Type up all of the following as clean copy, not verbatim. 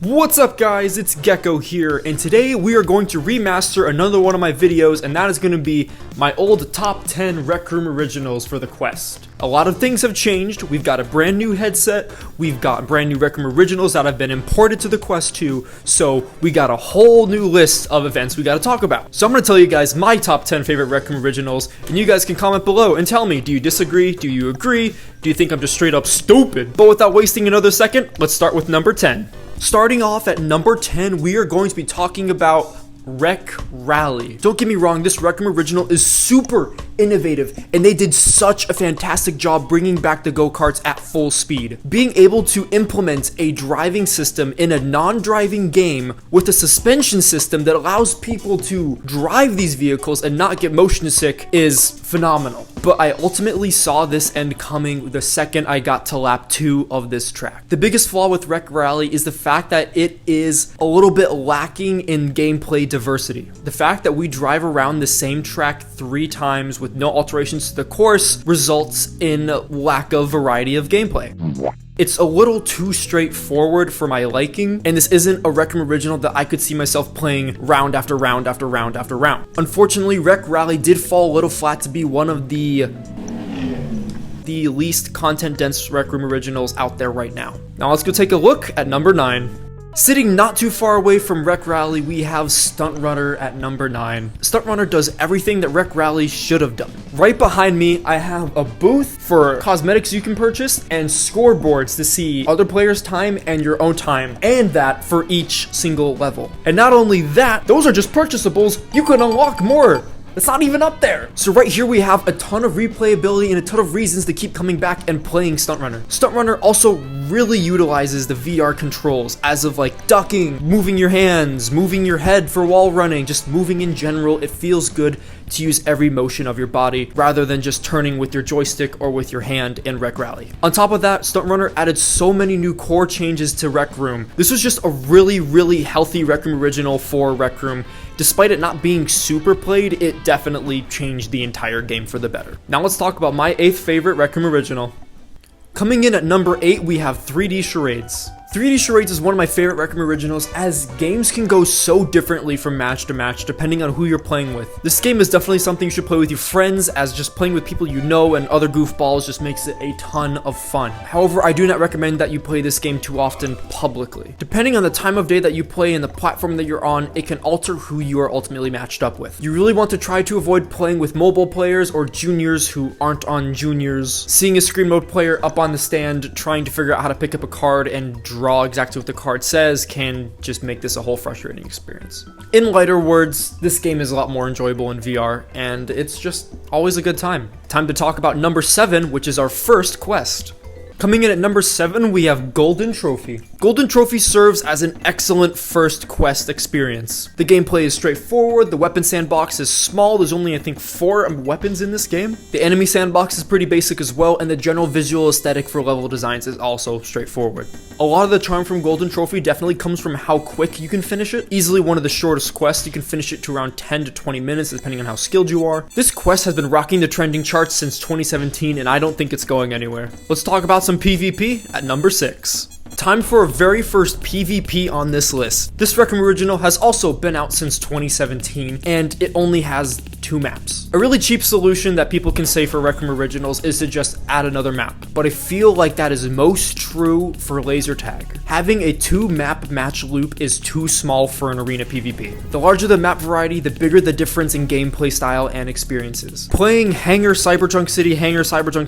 What's up guys, it's Gecko here, and today we are going to remaster another one of my videos, and that is going to be my old top 10 Rec Room originals for the Quest. A lot of things have changed. We've got a brand new headset, we've got brand new Rec Room originals that have been imported to the Quest 2, so we got a whole new list of events we got to talk about. So I'm going to tell you guys my top 10 favorite Rec Room originals, and you guys can comment below and tell me, do you disagree, do you agree, do you think I'm just straight up stupid? But without wasting another second, let's start with number 10. Starting off at number 10, we are going to be talking about Rec Rally. Don't get me wrong, this Rec Room original is super innovative, and they did such a fantastic job bringing back the go-karts at full speed. Being able to implement a driving system in a non-driving game with a suspension system that allows people to drive these vehicles and not get motion sick is phenomenal. But I ultimately saw this end coming the second I got to lap 2 of this track. The biggest flaw with Rec Rally is the fact that it is a little bit lacking in gameplay diversity. The fact that we drive around the same track 3 times with no alterations to the course results in lack of variety of gameplay. It's a little too straightforward for my liking, and this isn't a Rec Room original that I could see myself playing round after round after round after round. Unfortunately, Rec Rally did fall a little flat to be one of the least content-dense Rec Room originals out there right now. Now let's go take a look at number 9. Sitting not too far away from Rec Rally, we have Stunt Runner at number 9. Stunt Runner does everything that Rec Rally should have done. Right behind me, I have a booth for cosmetics you can purchase and scoreboards to see other players' time and your own time, and that for each single level. And not only that, those are just purchasables. You can unlock more. It's not even up there. So right here we have a ton of replayability and a ton of reasons to keep coming back and playing Stunt Runner. Stunt Runner also really utilizes the VR controls as of like ducking, moving your hands, moving your head for wall running, just moving in general. It feels good to use every motion of your body rather than just turning with your joystick or with your hand in Rec Rally. On top of that, Stunt Runner added so many new core changes to Rec Room. This was just a really healthy Rec Room original for Rec Room. Despite it not being super played, it definitely changed the entire game for the better. Now let's talk about my 8th favorite Rec Room original. Coming in at number 8, we have 3D Charades. 3D Charades is one of my favorite Rec Room originals, as games can go so differently from match to match depending on who you're playing with. This game is definitely something you should play with your friends, as just playing with people you know and other goofballs just makes it a ton of fun. However, I do not recommend that you play this game too often publicly. Depending on the time of day that you play and the platform that you're on, it can alter who you are ultimately matched up with. You really want to try to avoid playing with mobile players or juniors who aren't on juniors. Seeing a screen mode player up on the stand trying to figure out how to pick up a card and draw exactly what the card says can just make this a whole frustrating experience. In lighter words, this game is a lot more enjoyable in VR, and it's just always a good time. Time to talk about number 7, which is our first quest. Coming in at number 7, we have Golden Trophy. Golden Trophy serves as an excellent first quest experience. The gameplay is straightforward, the weapon sandbox is small, there's only I think 4 weapons in this game. The enemy sandbox is pretty basic as well, and the general visual aesthetic for level designs is also straightforward. A lot of the charm from Golden Trophy definitely comes from how quick you can finish it. Easily one of the shortest quests, you can finish it to around 10 to 20 minutes depending on how skilled you are. This quest has been rocking the trending charts since 2017, and I don't think it's going anywhere. Let's talk about some PvP at number 6. Time for our very first PvP on this list. This Rec Room original has also been out since 2017, and it only has 2 maps. A really cheap solution that people can say for Rec Room originals is to just add another map, but I feel like that is most true for laser tag. Having a 2-map match loop is too small for an arena PvP. The larger the map variety, the bigger the difference in gameplay style and experiences. Playing Hangar Cyberjunk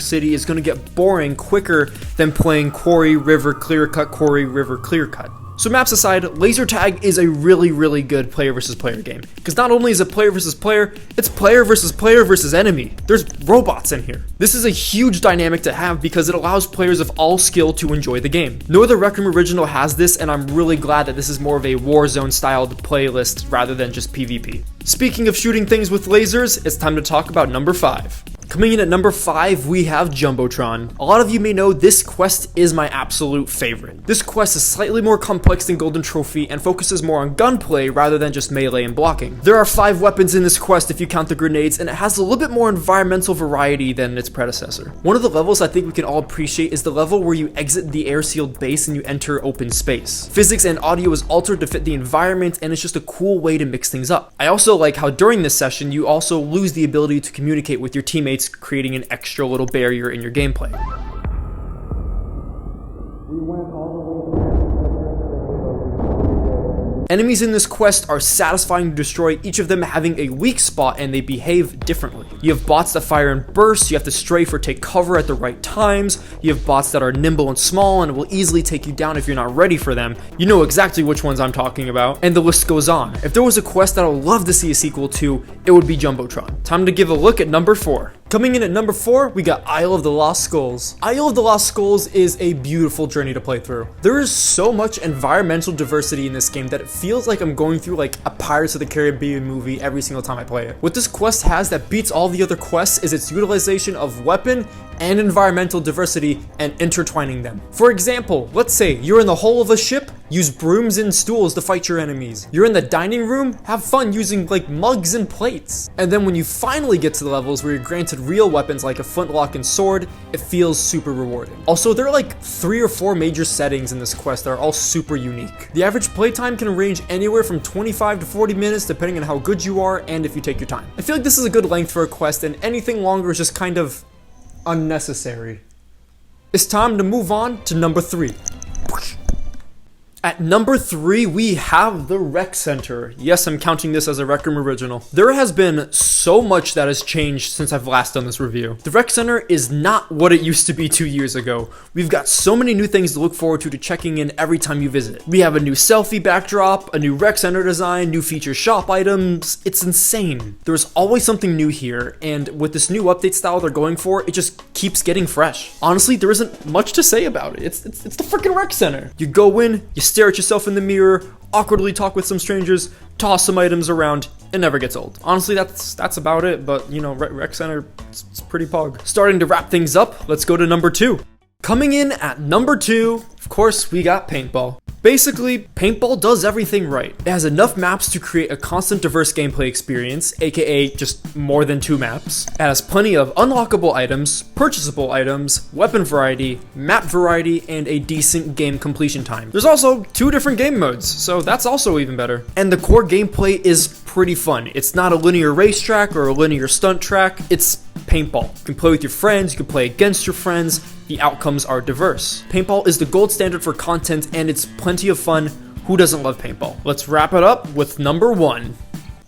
City is going to get boring quicker than playing Quarry River Clear Cut Quarry River Clear Cut. So maps aside, laser tag is a really good player versus player game, because not only is it player versus player, it's player versus enemy. There's robots in here. This is a huge dynamic to have because it allows players of all skill to enjoy the game. No other Rec Room original has this, and I'm really glad that this is more of a Warzone styled playlist rather than just PvP. Speaking of shooting things with lasers, it's time to talk about number 5. Coming in at number 5, we have Jumbotron. A lot of you may know this quest is my absolute favorite. This quest is slightly more complex than Golden Trophy and focuses more on gunplay rather than just melee and blocking. There are 5 weapons in this quest if you count the grenades, and it has a little bit more environmental variety than its predecessor. One of the levels I think we can all appreciate is the level where you exit the air-sealed base and you enter open space. Physics and audio is altered to fit the environment, and it's just a cool way to mix things up. I also like how during this session you also lose the ability to communicate with your teammates, creating an extra little barrier in your gameplay. Enemies in this quest are satisfying to destroy, each of them having a weak spot and they behave differently. You have bots that fire in bursts, you have to strafe or take cover at the right times, you have bots that are nimble and small and will easily take you down if you're not ready for them. You know exactly which ones I'm talking about, and the list goes on. If there was a quest that I would love to see a sequel to, it would be Jumbotron. Time to give a look at number 4. Coming in at number 4, we got Isle of the Lost Skulls. Isle of the Lost Skulls is a beautiful journey to play through. There is so much environmental diversity in this game that it feels like I'm going through like a Pirates of the Caribbean movie every single time I play it. What this quest has that beats all the other quests is its utilization of weapon and environmental diversity and intertwining them. For example, let's say you're in the hull of a ship, use brooms and stools to fight your enemies. You're in the dining room, have fun using like mugs and plates. And then when you finally get to the levels where you're granted real weapons like a flintlock and sword, it feels super rewarding. Also, there are like 3 or 4 major settings in this quest that are all super unique. The average playtime can range anywhere from 25 to 40 minutes depending on how good you are and if you take your time. I feel like this is a good length for a quest, and anything longer is just kind of unnecessary. It's time to move on to number 3. At number 3, we have the Rec Center. Yes, I'm counting this as a Rec Room original. There has been so much that has changed since I've last done this review. The Rec Center is not what it used to be 2 years ago. We've got so many new things to look forward to checking in every time you visit. We have a new selfie backdrop, a new Rec Center design, new feature shop items. It's insane. There's always something new here, and with this new update style they're going for, it just keeps getting fresh. Honestly, there isn't much to say about it. It's the freaking Rec Center. You go in, you stare at yourself in the mirror, awkwardly talk with some strangers, toss some items around. It never gets old. Honestly, that's about it, but you know, Rec Center, it's pretty pog. Starting to wrap things up, let's go to number 2. Coming in at number 2, of course, we got paintball. Basically, paintball does everything right. It has enough maps to create a constant diverse gameplay experience, aka just more than 2 maps. It has plenty of unlockable items, purchasable items, weapon variety, map variety, and a decent game completion time. There's also 2 different game modes, so that's also even better. And the core gameplay is pretty fun. It's not a linear racetrack or a linear stunt track, it's paintball. You can play with your friends, you can play against your friends, the outcomes are diverse. Paintball is the gold standard for content and it's plenty of fun. Who doesn't love paintball? Let's wrap it up with number 1.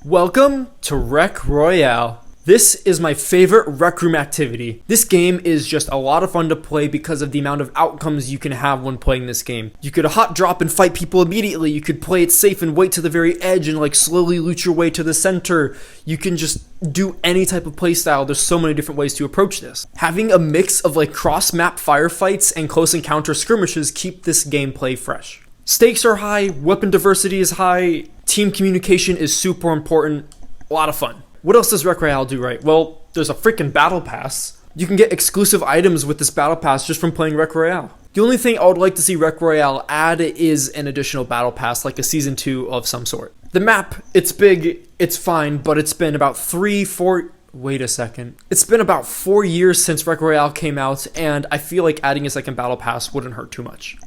Welcome to Rec Royale. This is my favorite Rec Room activity. This game is just a lot of fun to play because of the amount of outcomes you can have when playing this game. You could hot drop and fight people immediately. You could play it safe and wait to the very edge and like slowly loot your way to the center. You can just do any type of playstyle. There's so many different ways to approach this. Having a mix of like cross-map firefights and close encounter skirmishes keep this gameplay fresh. Stakes are high, weapon diversity is high, team communication is super important, a lot of fun. What else does Rec Royale do right? Well, there's a freaking battle pass. You can get exclusive items with this battle pass just from playing Rec Royale. The only thing I would like to see Rec Royale add is an additional battle pass, like a season 2 of some sort. The map, it's big, it's fine, but it's been about wait a second. It's been about 4 years since Rec Royale came out, and I feel like adding a second battle pass wouldn't hurt too much.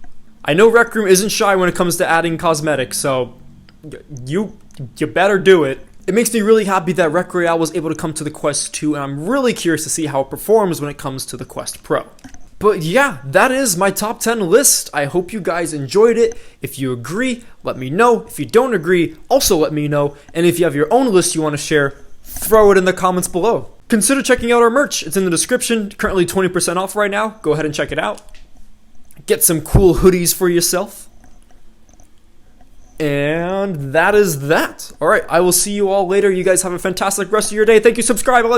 I know Rec Room isn't shy when it comes to adding cosmetics, so you better do it. It makes me really happy that Rec Royale was able to come to the Quest 2, and I'm really curious to see how it performs when it comes to the Quest Pro. But yeah, that is my top 10 list. I hope you guys enjoyed it. If you agree, let me know. If you don't agree, also let me know. And if you have your own list you want to share, throw it in the comments below. Consider checking out our merch. It's in the description. Currently 20% off right now. Go ahead and check it out. Get some cool hoodies for yourself. And that is that. All right, I will see you all later. You guys have a fantastic rest of your day. Thank you. Subscribe. I love you.